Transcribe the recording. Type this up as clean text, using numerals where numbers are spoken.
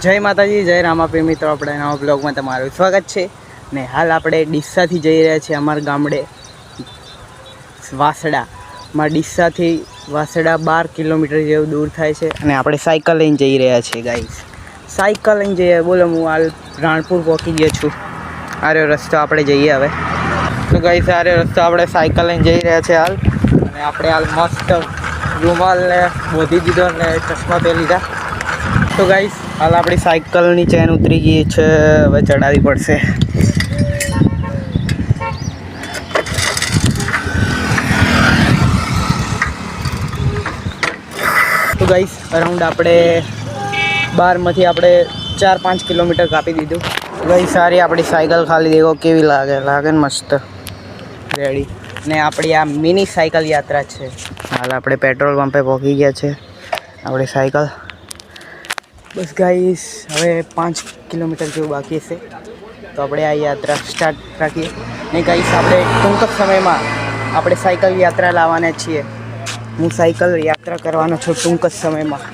જય માતાજી, જય રામાપીર મિત્રો, આપણે નવા બ્લોગમાં તમારું સ્વાગત છે. ને હાલ આપણે ડીસાથી જઈ રહ્યા છીએ અમારા ગામડે વાસડામાં. ડીસાથી વાસડા 12 કિલોમીટર જેવું દૂર થાય છે અને આપણે સાયકલ લઈને જઈ રહ્યા છીએ ગાઈસ. સાયકલ લઈને જઈએ. બોલો, હું હાલ રાણપુર પહોંચી ગયો છું. આર્યો રસ્તો આપણે જઈએ હવે. તો ગાઈસ, આર્યો રસ્તો આપણે સાયકલ લઈને જઈ રહ્યા છીએ હાલ. અને આપણે હાલ મસ્ત રૂમાલને બોધી દીધો ને ચશ્મા પહેરી લીધા. તો ગાઈસ, હાલ આપણી સાયકલની ચેન ઉતરી ગઈ છે, હવે ચડાવવી પડશે. તો ગાઈસ, અરાઉન્ડ આપણે 12માંથી આપણે 4-5 કિલોમીટર કાપી દીધું. ગાઈસ, સારી આપણી સાયકલ ખાલી દેખો કેવી લાગે ને મસ્ત રેડી. ને આપણી આ મિની સાયકલ યાત્રા છે. હાલ આપણે પેટ્રોલ પંપે પહોંચી ગયા છે આપણી સાયકલ. બસ ગાઈસ, હવે 5 કિલોમીટર જેવું બાકી હશે તો આપણે આ યાત્રા સ્ટાર્ટ રાખીએ. ને ગાઈસ, આપણે ટૂંક જ સમયમાં આપણે સાયકલ યાત્રા લાવવાના છીએ. હું સાયકલ યાત્રા કરવાનો છું ટૂંક જ સમયમાં.